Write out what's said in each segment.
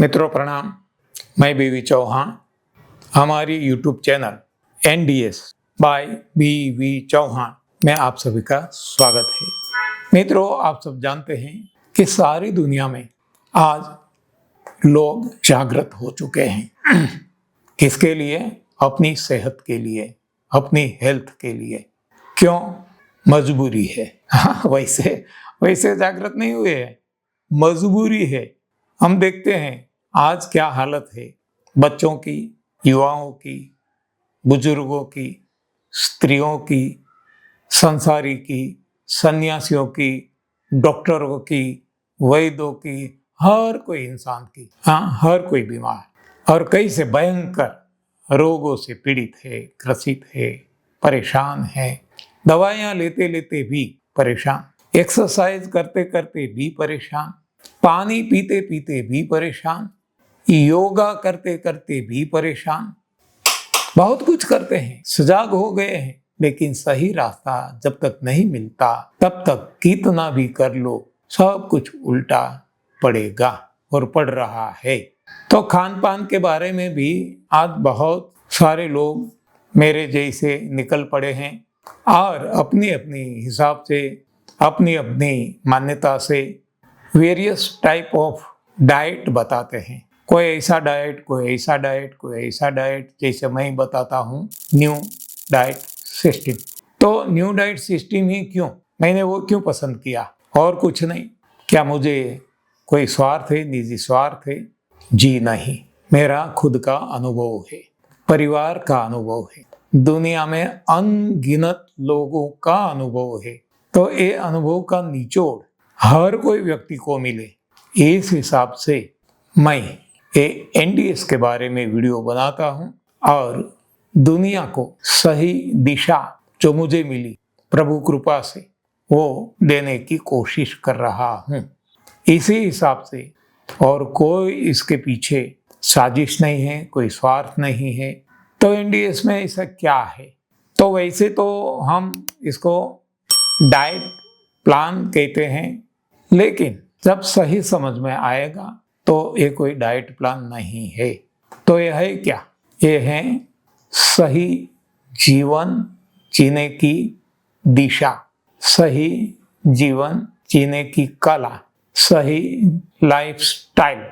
मित्रों प्रणाम। मैं बीवी चौहान। हमारी यूट्यूब चैनल NDS बाय बीवी चौहान में आप सभी का स्वागत है। मित्रों, आप सब जानते हैं कि सारी दुनिया में आज लोग जागृत हो चुके हैं। किसके लिए? अपनी सेहत के लिए, अपनी हेल्थ के लिए। क्यों? मजबूरी है। वैसे जागृत नहीं हुए हैं, मजबूरी है। हम देखते हैं आज क्या हालत है बच्चों की, युवाओं की, बुजुर्गों की, स्त्रियों की, संसारी की, सन्यासियों की, डॉक्टरों की, वैद्यों की, हर कोई इंसान की, हर कोई बीमार और कई से भयंकर रोगों से पीड़ित है, ग्रसित है, परेशान है। दवाइयां लेते लेते भी परेशान, एक्सरसाइज करते करते भी परेशान, पानी पीते पीते भी परेशान, योगा करते करते भी परेशान। बहुत कुछ करते हैं, सजाग हो गए हैं, लेकिन सही रास्ता जब तक नहीं मिलता तब तक कितना भी कर लो सब कुछ उल्टा पड़ेगा और पड़ रहा है। तो खान पान के बारे में भी आज बहुत सारे लोग मेरे जैसे निकल पड़े हैं और अपनी अपनी हिसाब से, अपनी अपनी मान्यता से वेरियस टाइप ऑफ डाइट बताते हैं। कोई ऐसा डाइट, कोई ऐसा डाइट, कोई ऐसा डाइट, जैसे मैं बताता हूँ न्यू डाइट सिस्टम। तो न्यू डाइट सिस्टम ही क्यों? मैंने वो क्यों पसंद किया? और कुछ नहीं। क्या मुझे कोई स्वार्थ है, निजी स्वार्थ है? जी नहीं, मेरा खुद का अनुभव है, परिवार का अनुभव है, दुनिया में अनगिनत लोगों का अनुभव है। तो ये अनुभव का निचोड़ हर कोई व्यक्ति को मिले, इस हिसाब से मैं ये NDS के बारे में वीडियो बनाता हूँ और दुनिया को सही दिशा जो मुझे मिली प्रभु कृपा से वो देने की कोशिश कर रहा हूँ इसी हिसाब से। और कोई इसके पीछे साजिश नहीं है, कोई स्वार्थ नहीं है। तो NDS में ऐसा क्या है? तो वैसे तो हम इसको डाइट प्लान कहते हैं, लेकिन जब सही समझ में आएगा तो ये कोई डाइट प्लान नहीं है। तो यह है क्या? ये है सही जीवन जीने की दिशा, सही जीवन जीने की कला, सही लाइफस्टाइल।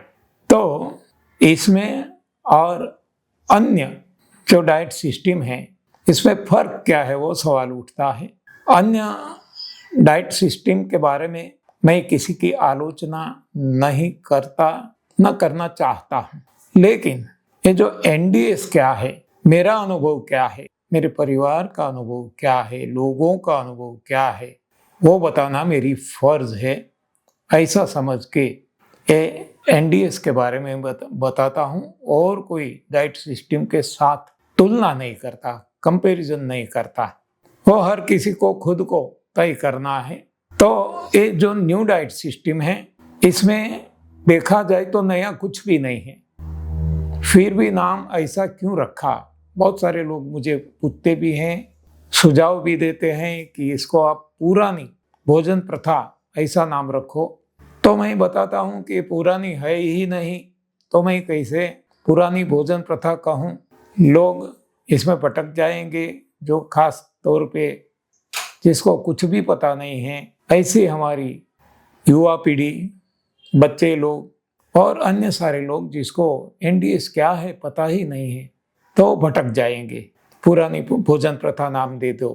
तो इसमें और अन्य जो डाइट सिस्टम है इसमें फर्क क्या है, वो सवाल उठता है। अन्य डाइट सिस्टम के बारे में मैं किसी की आलोचना नहीं करता, न करना चाहता हूँ, लेकिन ये जो NDS क्या है, मेरा अनुभव क्या है, मेरे परिवार का अनुभव क्या है, लोगों का अनुभव क्या है, वो बताना मेरी फर्ज है। ऐसा समझ के ये NDS के बारे में बताता हूँ और कोई डाइट सिस्टम के साथ तुलना नहीं करता, कंपैरिजन नहीं करता। वो हर किसी को खुद को तय करना है। तो ये जो न्यू डाइट सिस्टम है इसमें देखा जाए तो नया कुछ भी नहीं है, फिर भी नाम ऐसा क्यों रखा? बहुत सारे लोग मुझे पूछते भी हैं, सुझाव भी देते हैं कि इसको आप पुरानी भोजन प्रथा ऐसा नाम रखो। तो मैं बताता हूँ कि पुरानी है ही नहीं, तो मैं कैसे पुरानी भोजन प्रथा कहूँ? लोग इसमें भटक जाएंगे जो खास तौर पे जिसको कुछ भी पता नहीं है। ऐसी हमारी युवा पीढ़ी, बच्चे लोग और अन्य सारे लोग जिसको NDS क्या है पता ही नहीं है, तो भटक जाएंगे। पुरानी भोजन प्रथा नाम दे दो।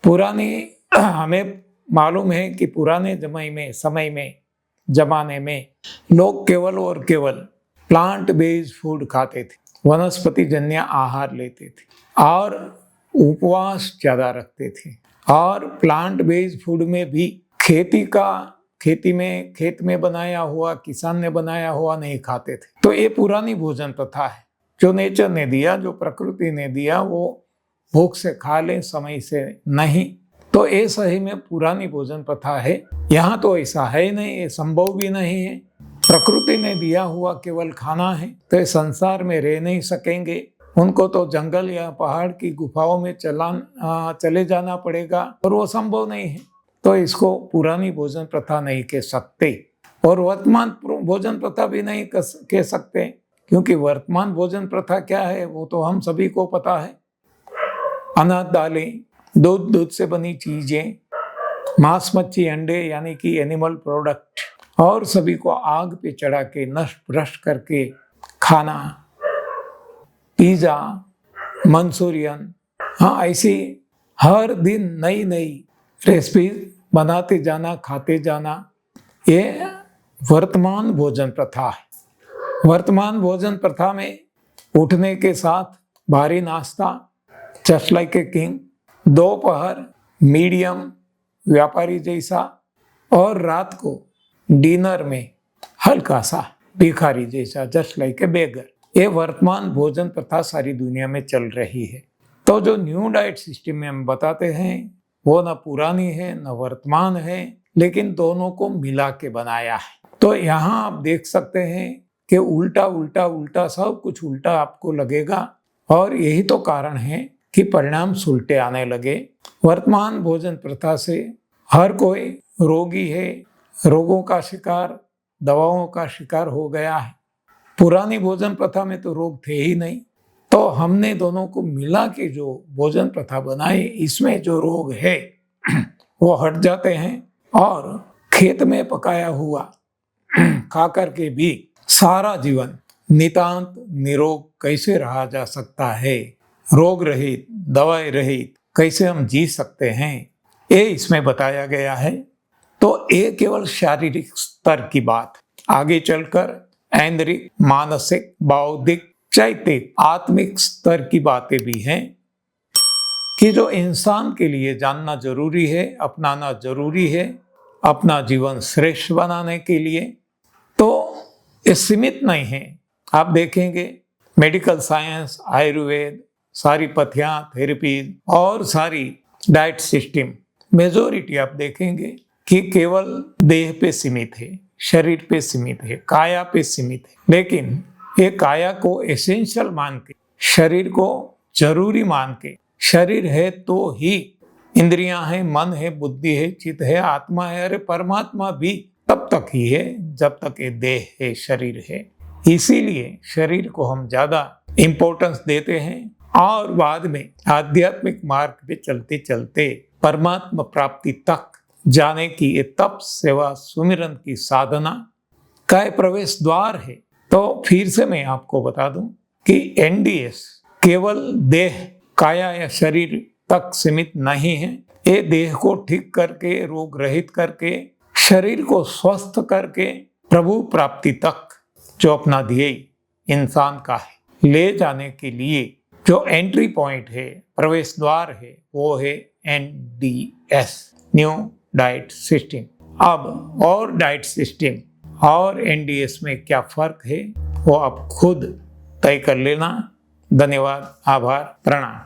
पुरानी हमें मालूम है कि पुराने जमाने में लोग केवल और केवल प्लांट बेस्ड फूड खाते थे, वनस्पति जन्य आहार लेते थे और उपवास ज़्यादा रखते थे। और प्लांट बेस्ड फूड में भी खेत में बनाया हुआ, किसान ने बनाया हुआ नहीं खाते थे। तो ये पुरानी भोजन प्रथा है, जो नेचर ने दिया, जो प्रकृति ने दिया, वो भूख से खा ले, समय से नहीं। तो ये सही में पुरानी भोजन प्रथा है। यहाँ तो ऐसा है नहीं, ये संभव भी नहीं है। प्रकृति ने दिया हुआ केवल खाना है, तो ये संसार में रह नहीं सकेंगे। उनको तो जंगल या पहाड़ की गुफाओं में चले जाना पड़ेगा और वो संभव नहीं है। तो इसको पुरानी भोजन प्रथा नहीं कह सकते। और वर्तमान भोजन प्रथा भी नहीं कह सकते, क्योंकि वर्तमान भोजन प्रथा क्या है वो तो हम सभी को पता है। अनाज दालें, दूध से बनी चीजें, मांस मच्छी अंडे यानी कि एनिमल प्रोडक्ट, और सभी को आग पे चढ़ा के नष्ट भ्रष्ट करके खाना, पिज्जा, मंचूरियन, हाँ ऐसी हर दिन नई नई रेसिपी बनाते जाना, खाते जाना, ये वर्तमान भोजन प्रथा है। वर्तमान भोजन प्रथा में उठने के साथ भारी नाश्ता, जस्ट लाइक ए किंग, दोपहर मीडियम व्यापारी जैसा, और रात को डिनर में हल्का सा भिखारी जैसा, जस्ट लाइक ए बेगर। ये वर्तमान भोजन प्रथा सारी दुनिया में चल रही है। तो जो न्यू डाइट सिस्टम में हम बताते हैं वो न पुरानी है न वर्तमान है, लेकिन दोनों को मिला के बनाया है। तो यहाँ आप देख सकते हैं कि उल्टा उल्टा उल्टा सब कुछ उल्टा आपको लगेगा, और यही तो कारण है कि परिणाम सुलटे आने लगे। वर्तमान भोजन प्रथा से हर कोई रोगी है, रोगों का शिकार, दवाओं का शिकार हो गया है। पुरानी भोजन प्रथा में तो रोग थे ही नहीं, तो हमने दोनों को मिला के जो भोजन प्रथा बनाई, इसमें जो रोग है वो हट जाते हैं, और खेत में पकाया हुआ खा करके भी सारा जीवन नितांत निरोग कैसे रहा जा सकता है, रोग रहित, दवाई रहित कैसे हम जी सकते हैं, ये इसमें बताया गया है। तो ये केवल शारीरिक स्तर की बात, आगे चलकर ऐन्द्रिक, मानसिक, बौद्धिक, चैतिक, आत्मिक स्तर की बातें भी हैं कि जो इंसान के लिए जानना जरूरी है, अपनाना जरूरी है अपना जीवन श्रेष्ठ बनाने के लिए। तो ये सीमित नहीं है। आप देखेंगे मेडिकल साइंस, आयुर्वेद, सारी पथ्यां, थेरेपीज और सारी डाइट सिस्टम, मेजोरिटी आप देखेंगे कि केवल देह पे सीमित है, शरीर पे सीमित है, काया पे सीमित है। लेकिन ये काया को एसेंशियल मान के, शरीर को जरूरी मान के, शरीर है तो ही इंद्रियां हैं, मन है, बुद्धि है, चित्त है, आत्मा है, अरे परमात्मा भी तब तक ही है जब तक ये देह है, शरीर है। इसीलिए शरीर को हम ज्यादा इंपॉर्टेंस देते हैं, और बाद में आध्यात्मिक मार्ग पे चलते चलते परमात्मा प्राप्ति तक जाने की ये तप, सेवा, सुमिरन की साधना का प्रवेश द्वार है। तो फिर से मैं आपको बता दूं कि एनडीएस केवल देह, काया या शरीर तक सीमित नहीं है। ये देह को ठीक करके, रोग रहित करके, शरीर को स्वस्थ करके प्रभु प्राप्ति तक जो अपना ध्येय इंसान का है ले जाने के लिए जो एंट्री पॉइंट है, प्रवेश द्वार है, वो है एनडीएस, न्यू डाइट सिस्टम। अब और डाइट सिस्टम और एनडीएस में क्या फर्क है वो आप खुद तय कर लेना। धन्यवाद, आभार, प्रणाम।